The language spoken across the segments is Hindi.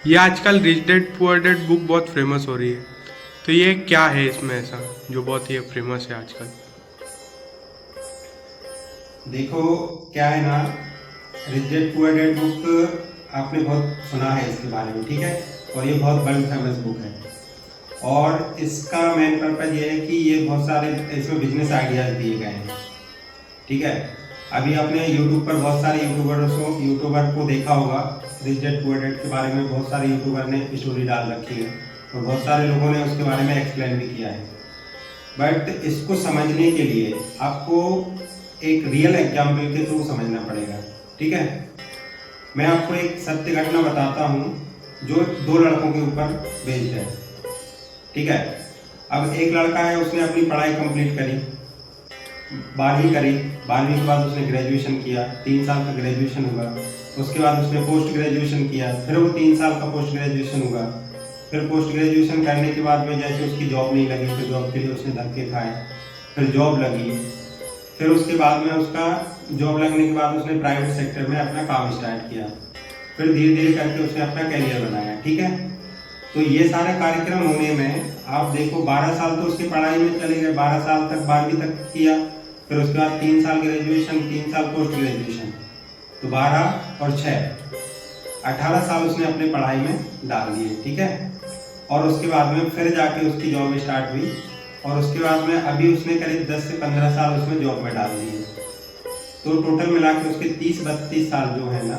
ये आजकल rich dad poor dad book बहुत फेमस हो रही है, तो ये क्या है इसमें ऐसा जो बहुत ही फेमस है आजकल? देखो, क्या है ना, rich dad poor dad book आपने बहुत सुना है इसके बारे में, ठीक है। और ये बहुत वर्ल्ड फेमस बुक है। और इसका मेन पर्पज ये है कि ये बहुत सारे इसमें बिजनेस आइडियाज दिए गए हैं, ठीक है। अभी आपने यूट्यूब पर बहुत सारे यूट्यूबर को देखा होगा। रिच डैड पुअर डैड के बारे में बहुत सारे यूट्यूबर ने स्टोरी डाल रखी है और बहुत सारे लोगों ने उसके बारे में एक्सप्लेन भी किया है। बट इसको समझने के लिए आपको एक रियल एग्जाम्पल के थ्रू समझना पड़ेगा, ठीक है। मैं आपको एक सत्य घटना बताता हूँ जो दो लड़कों के ऊपर बेस्ड है, ठीक है। अब एक लड़का है, उसने अपनी पढ़ाई कंप्लीट करी, 12वीं करी। 12वीं के बाद उसने ग्रेजुएशन किया, 3 साल का ग्रेजुएशन हुआ। उसके बाद उसने पोस्ट ग्रेजुएशन किया, फिर वो 3 साल का पोस्ट ग्रेजुएशन हुआ। फिर पोस्ट ग्रेजुएशन करने के बाद में जैसे उसकी जॉब नहीं लगी, तो जॉब के लिए उसने धक्के खाए। फिर जॉब लगी। फिर उसके बाद में उसका जॉब लगने के बाद उसने प्राइवेट सेक्टर में अपना काम स्टार्ट किया। फिर धीरे धीरे करके उसने अपना करियर बनाया, ठीक है। तो ये सारे कार्यक्रम होने में आप देखो 12 साल तो उसकी पढ़ाई में चले गए, 12 साल तक 12वीं तक किया। फिर उसके बाद 3 साल ग्रेजुएशन, 3 साल पोस्ट ग्रेजुएशन, तो 12 और 6 18 साल उसने अपने पढ़ाई में डाल दिए, ठीक है। और उसके बाद में फिर जाके उसकी जॉब स्टार्ट हुई। और उसके बाद में अभी उसने करीब 10 से 15 साल उसमें जॉब में डाल दिए। तो टोटल मिला के उसके 30-32 साल जो है ना,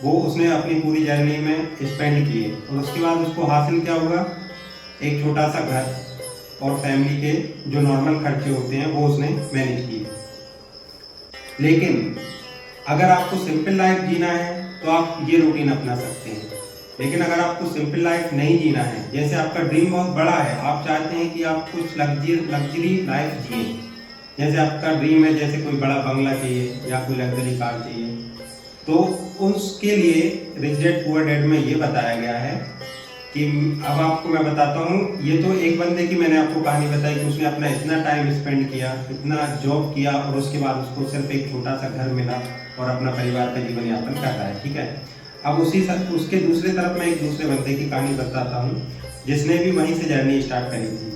वो उसने अपनी पूरी जर्नी में स्पेंड किए। और उसके बाद उसको हासिल क्या हुआ, एक छोटा सा घर और फैमिली के जो नॉर्मल खर्चे होते हैं वो उसने मैनेज किए। लेकिन अगर आपको सिंपल लाइफ जीना है तो आप ये रूटीन अपना सकते हैं। लेकिन अगर आपको सिंपल लाइफ नहीं जीना है, जैसे आपका ड्रीम बहुत बड़ा है, आप चाहते हैं कि आप कुछ लग्जरी लाइफ जिए, जैसे आपका ड्रीम है जैसे कोई बड़ा बंगला चाहिए या कोई लग्जरी कार चाहिए, तो उसके लिए रिच डैड पुअर डैड में ये बताया गया है कि अब आपको मैं बताता हूँ। ये तो एक बंदे की मैंने आपको कहानी बताई कि उसने अपना इतना टाइम स्पेंड किया, इतना जॉब किया, और उसके बाद उसको सिर्फ एक छोटा सा घर मिला और अपना परिवार का जीवन यापन कर रहा है, ठीक है। अब उसके दूसरे तरफ मैं एक दूसरे बंदे की कहानी बताता हूँ जिसने भी वहीं से जर्नी स्टार्ट करी थी।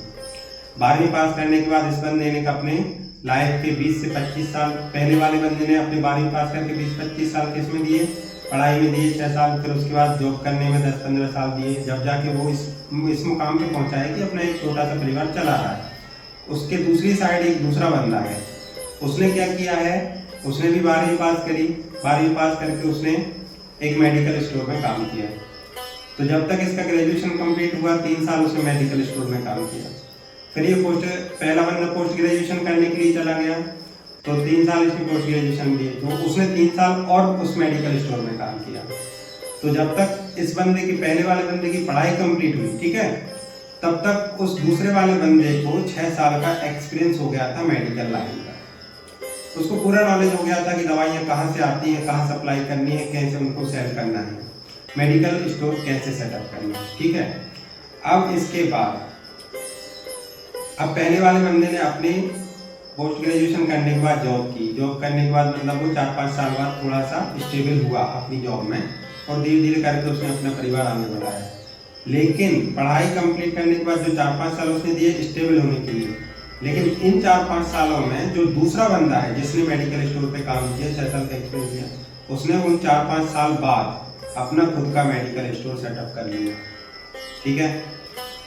12वीं पास करने के बाद इस बंदे ने अपने लाइफ के 20 से 25 साल, पहले वाले बंदे ने अपने 12वीं पास करके 20-25 साल किसमें दिए, पढ़ाई में दिए 6 साल। फिर उसके बाद जॉब करने में 10-15 साल दिए, जब जाके वो इस मुकाम पे पहुंचा है कि अपना एक छोटा सा परिवार चला रहा है। उसके दूसरी साइड एक दूसरा बंदा है, उसने क्या किया है, उसने भी 12वीं पास करी। 12वीं पास करके उसने एक मेडिकल स्टोर में काम किया। तो जब तक इसका ग्रेजुएशन कंप्लीट हुआ, 3 साल उसने मेडिकल स्टोर में काम किया। फिर ये पहला बंदा पोस्ट ग्रेजुएशन करने के लिए चला गया, तो 3 साल इसने पोस्ट ग्रेजुएशन दिए, तो उसने 3 साल और उस मेडिकल स्टोर में काम किया। तो जब तक इस बंदे की, पहले वाले बंदे की पढ़ाई कंप्लीट हुई, ठीक है, तब तक उस दूसरे वाले बंदे को 6 साल का एक्सपीरियंस हो गया था मेडिकल लाइन का। उसको पूरा नॉलेज हो गया था कि दवाइयाँ कहाँ से आती हैं, कहाँ सप्लाई करनी है, कैसे उनको सेल करना है, मेडिकल स्टोर कैसे सेटअप करना है, ठीक है। अब इसके बाद अब पहले वाले बंदे ने अपनी पोस्ट ग्रेजुएशन करने के बाद जॉब की। जॉब करने के बाद मतलब वो 4-5 साल बाद थोड़ा सा स्टेबल हुआ अपनी जॉब में, और धीरे धीरे करके उसने अपना परिवार आगे बढ़ाया। लेकिन पढ़ाई कंप्लीट करने के बाद जो 4-5 साल उसने दिए स्टेबल होने के लिए, लेकिन इन 4-5 सालों में जो दूसरा बंदा है जिसने मेडिकल स्टोर पे काम किया, 6 साल का एक्सपीरियंस किया, उसने उन 4-5 साल बाद अपना खुद का मेडिकल स्टोर सेटअप कर लिया, ठीक है।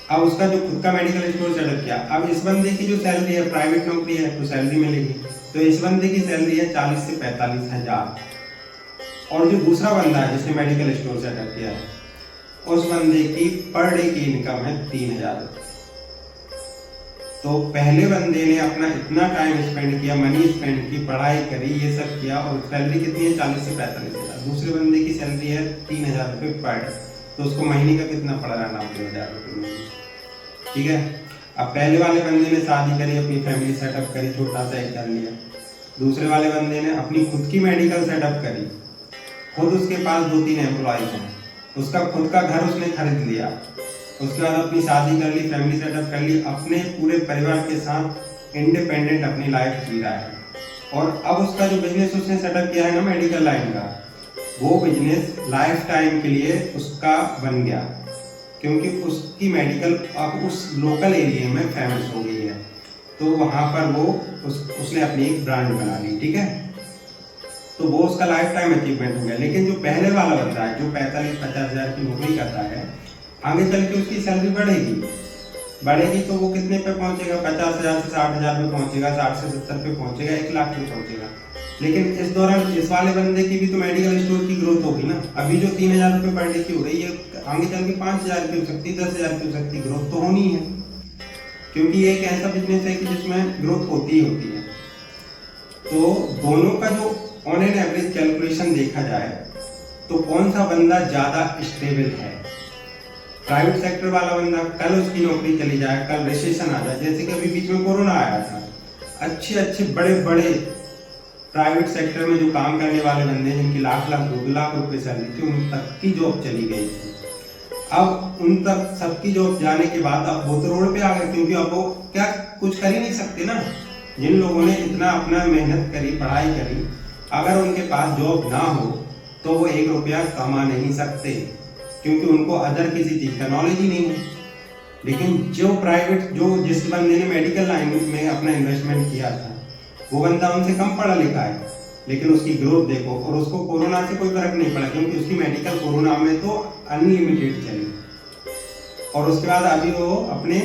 अब उसका जो खुद का मेडिकल स्टोर सेटअप किया, अब इस बंदे की जो सैलरी है, प्राइवेट नौकरी है तो सैलरी मिलेगी, तो इस बंदे की सैलरी है 40 से 45 हजार। और जो दूसरा बंदा है जिसने मेडिकल स्टोर सेटअप किया है, उस बंदे की पर डे की इनकम है 3000। तो पहले बंदे ने अपना इतना टाइम स्पेंड किया, मनी स्पेंड की, पढ़ाई करी, ये सब किया, और सैलरी कितनी है 40 से 45 हजार। दूसरे बंदे की सैलरी है 3000 रुपये पर डे, तो उसको महीने का कितना पड़ रहा है, 90,000 रुपये, ठीक है। अब पहले वाले बंदे ने शादी करी, अपनी फैमिली सेटअप करी, छोटा सा एक घर लिया। दूसरे वाले बंदे ने अपनी खुद की मेडिकल सेटअप करी, खुद उसके पास 2-3 एम्प्लॉयज हैं, उसका खुद का घर उसने खरीद लिया। उसके बाद अपनी शादी कर ली, फैमिली सेटअप कर ली, अपने पूरे परिवार के साथ इंडिपेंडेंट अपनी लाइफ जी रहा है। और अब उसका जो बिजनेस उसने सेटअप किया है ना मेडिकल लाइन का, वो बिजनेस लाइफ टाइम के लिए उसका बन गया, क्योंकि उसकी मेडिकल अब उस लोकल एरिया में फेमस हो गई है, तो वहाँ पर वो उसने अपनी एक ब्रांड बना ली, ठीक है। तो वो उसका लाइफ टाइम अचीवमेंट हो गया। लेकिन जो पहले वाला बंदा है जो 45-50 हज़ार की नौकरी करता है, आगे चल के उसकी सैलरी बढ़ेगी तो वो कितने पे पहुंचेगा? 50,000 से 60,000 पे पहुंचेगा, 60 से 70 पे पहुंचेगा, 1 लाख पे पहुंचेगा। लेकिन इस दौरान इस वाले बंदे की भी तो मेडिकल स्टोर की ग्रोथ होगी ना। अभी जो 3,000 रुपये पर डे की हो रही है, आगे चल के 5,000 की हो सकती है, 10,000 की हो सकती है। ग्रोथ तो होनी है, क्योंकि ये एक ऐसा बिजनेस है कि जिसमें ग्रोथ होती ही होती है। तो दोनों का जो ऑन एन एवरेज कैलकुलेशन देखा जाए तो कौन सा बंदा ज्यादा स्टेबल है? प्राइवेट सेक्टर वाला बंदा, कल उसकी नौकरी चली जाए, कल रिसेशन आ जाए, जैसे कि अभी बीच में कोरोना आया था, अच्छे बड़े प्राइवेट सेक्टर में जो काम करने वाले बंदे जिनकी लाख 2 लाख रुपए सैलरी थी, उन तक की जॉब चली गई थी। अब उन तक सबकी जॉब जाने के बाद अब वो तो रोड पे आ गए, क्योंकि अब वो क्या कुछ कर ही नहीं सकते ना। जिन लोगों ने इतना अपना मेहनत करी, पढ़ाई करी, अगर उनके पास जॉब ना हो तो वो 1 रुपया कमा नहीं सकते, क्योंकि उनको अदर किसी चीज का नॉलेज ही नहीं है। लेकिन जो जिस बंदे ने मेडिकल लाइन में अपना इन्वेस्टमेंट किया था, वो बंदा उनसे कम पढ़ा लिखा है, लेकिन उसकी ग्रोथ देखो। और उसको कोरोना से कोई फर्क नहीं पड़ा, क्योंकि उसकी मेडिकल कोरोना में तो अनलिमिटेड चली। और उसके बाद अभी वो अपने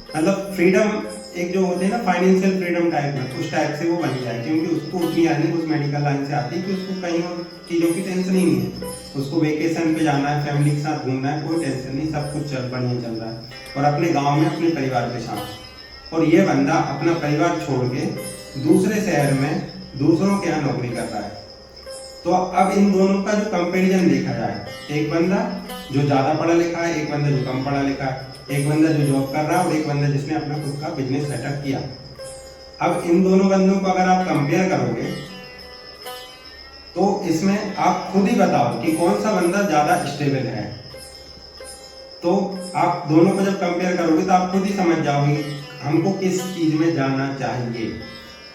मतलब फ्रीडम, एक जो होते हैं ना फाइनेंशियल फ्रीडम टाइप में, उस टाइप से वो बन गया है, क्योंकि उसको उतनी अर्निंग उस मेडिकल लाइन से आती है कि उसको कहीं और चीज़ों की टेंशन ही नहीं है। उसको वेकेशन पे जाना है, फैमिली के साथ घूमना है, कोई टेंशन नहीं, सब कुछ बढ़िया चल रहा है, और अपने गाँव में अपने परिवार के साथ। और ये बंदा अपना परिवार छोड़ के दूसरे शहर में दूसरों के यहाँ नौकरी कर रहा है। तो अब इन दोनों का जो कंपैरिजन देखा जाए, एक बंदा जो ज्यादा पढ़ा लिखा है, एक बंदा जो कम पढ़ा लिखा है, एक बंदा जो जॉब कर रहा है और एक बंदा जिसने अपना खुद का बिजनेस सेटअप किया। अब इन दोनों बंदों को अगर आप कंपेयर करोगे तो इसमें आप खुद ही बताओ कि कौन सा बंदा ज्यादा स्टेबल है। तो आप दोनों को जब कंपेयर करोगे तो आप खुद ही समझ जाओगे हमको किस चीज में जाना चाहिए।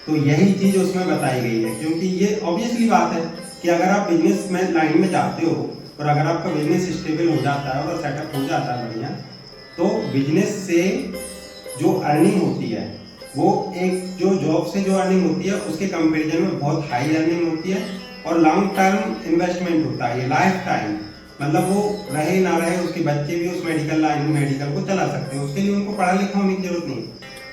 तो यही चीज उसमें बताई गई है, क्योंकि ये ऑब्वियसली बात है कि अगर आप बिजनेस में लाइन में जाते हो और अगर आपका बिजनेस स्टेबल हो जाता है और सेटअप हो जाता है बढ़िया, तो बिजनेस से जो अर्निंग होती है वो एक जो जॉब से जो अर्निंग होती है उसके कंपैरिजन में बहुत हाई अर्निंग होती है, और लॉन्ग टर्म इन्वेस्टमेंट होता है, ये लाइफ टाइम। मतलब वो रहे ना रहे, उसके बच्चे भी उस मेडिकल लाइन में मेडिकल को चला सकते हैं, उसके लिए उनको पढ़ा लिखा होने की जरूरत नहीं।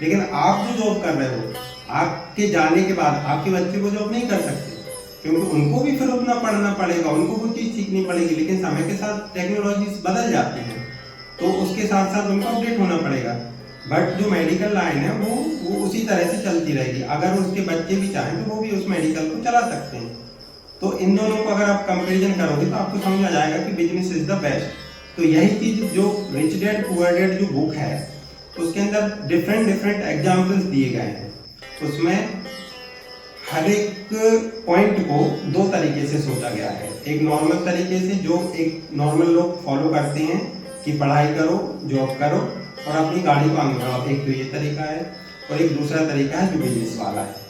लेकिन आप जो जॉब कर रहे हो, आपके जाने के बाद आपके बच्चे को जॉब नहीं कर सकते, क्योंकि उनको भी फिर उतना पढ़ना पड़ेगा, उनको वो चीज़ सीखनी पड़ेगी। लेकिन समय के साथ टेक्नोलॉजी बदल जाती है, तो उसके साथ साथ उनको अपडेट होना पड़ेगा। बट जो मेडिकल लाइन है वो उसी तरह से चलती रहेगी। अगर उसके बच्चे भी चाहें तो वो भी उस मेडिकल को चला सकते हैं। तो इन दोनों को अगर आप कंपैरिजन करोगे तो आपको समझ आ जाएगा कि बिजनेस इज द बेस्ट। तो यही चीज जो रिच डैड पुअर डैड जो बुक है उसके अंदर डिफरेंट एग्जाम्पल्स दिए गए हैं। उसमें हर एक पॉइंट को 2 तरीके से सोचा गया है। एक नॉर्मल तरीके से जो एक नॉर्मल लोग फॉलो करते हैं कि पढ़ाई करो, जॉब करो और अपनी गाड़ी को आगे बढ़ाओ, एक तो ये तरीका है, और एक दूसरा तरीका है जो बिजनेस वाला है।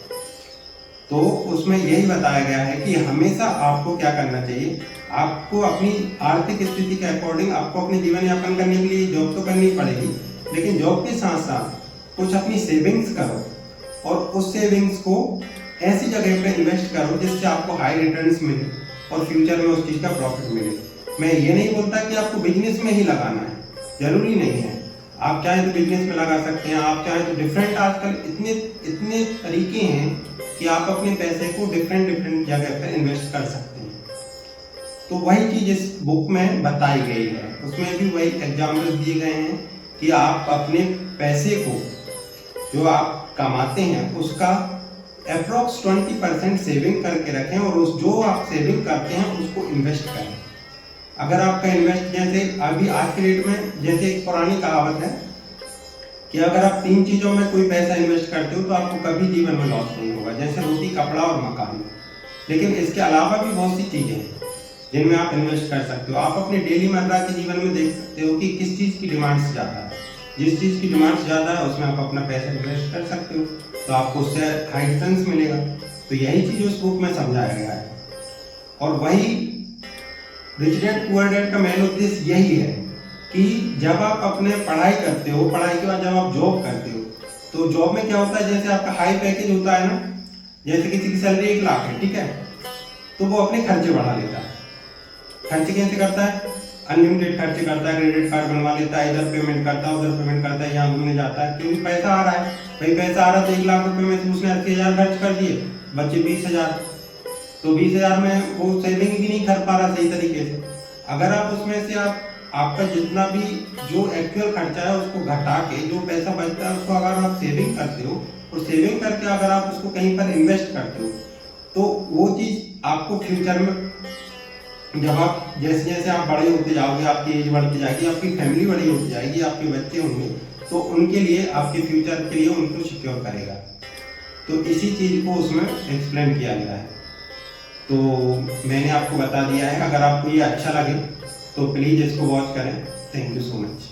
तो उसमें यही बताया गया है कि हमेशा आपको क्या करना चाहिए, आपको अपनी आर्थिक स्थिति के अकॉर्डिंग आपको अपने जीवन यापन करने के लिए जॉब तो करनी पड़ेगी, लेकिन जॉब के साथ साथ कुछ अपनी सेविंग्स करो और उस सेविंग्स को ऐसी जगह पे इन्वेस्ट करो जिससे आपको हाई रिटर्न्स मिले और फ्यूचर में उस चीज़ का प्रॉफिट मिले। मैं ये नहीं बोलता कि आपको बिजनेस में ही लगाना है, जरूरी नहीं है। आप चाहें तो बिजनेस में लगा सकते हैं, आप चाहें तो डिफरेंट, आजकल इतने तरीके हैं कि आप अपने पैसे को डिफरेंट जगह पर इन्वेस्ट कर सकते हैं। तो वही चीज इस बुक में बताई गई है, उसमें भी वही एग्जाम्पल दिए गए हैं कि आप अपने पैसे को जो आप कमाते हैं उसका अप्रोक्स 20% सेविंग करके रखें और उस जो आप सेविंग करते हैं उसको इन्वेस्ट करें। अगर आपका इन्वेस्ट, जैसे अभी आज के डेट में जैसे एक पुरानी कहावत है कि अगर आप 3 चीजों में कोई पैसा इन्वेस्ट करते हो तो आपको कभी जीवन में लॉस नहीं होगा, जैसे रोटी, कपड़ा और मकान। लेकिन इसके अलावा भी बहुत सी चीजें हैं जिनमें आप इन्वेस्ट कर सकते हो। आप अपने डेली मर्रा के जीवन में देख सकते हो कि किस चीज की डिमांड ज्यादा है, जिस चीज की डिमांड ज्यादा है उसमें आप अपना पैसा इन्वेस्ट कर सकते हो, तो आपको उससे हाई रिटर्न्स मिलेगा। तो यही चीज उस बुक में समझाया गया है और वही रिच डैड पुअर डैड का मेन उद्देश्य यही है कि जब आप अपने पढ़ाई करते हो, पढ़ाई के बाद जब आप जॉब करते हो, तो जॉब में क्या होता है, जैसे आपका हाई पैकेज होता है ना, जैसे किसी की सैलरी 1 लाख है, ठीक है, तो वो अपने खर्चे बढ़ा लेता है। खर्चे कैसे करता है? अनलिमिटेड खर्चे करता है, क्रेडिट कार्ड बनवा लेता है, इधर पेमेंट करता है, उधर पेमेंट करता है, यहाँ घूमने जाता है, क्योंकि पैसा आ रहा है। भाई पैसा आ रहा है तो 1 लाख रुपए में से उसने 80,000 खर्च कर दिए, बच्चे 20,000, तो 20,000 में वो सेविंग भी नहीं कर पा रहा सही तरीके से। अगर आप उसमें से आपका जितना भी जो एक्चुअल खर्चा है उसको घटा के जो पैसा बचता है उसको अगर आप सेविंग करते हो, और सेविंग करके अगर आप उसको कहीं पर इन्वेस्ट करते हो, तो वो चीज आपको फ्यूचर में जब आप जैसे जैसे आप बड़े होते जाओगे, आपकी एज बढ़ती जाएगी, आपकी फैमिली बड़ी होती जाएगी, आपके बच्चे होंगे, तो उनके लिए आपके फ्यूचर के लिए उनको सिक्योर करेगा। तो इसी चीज को उसमें एक्सप्लेन किया गया है, तो मैंने आपको बता दिया है। अगर आपको ये अच्छा लगे तो प्लीज इसको वॉच करें। Thank you so much.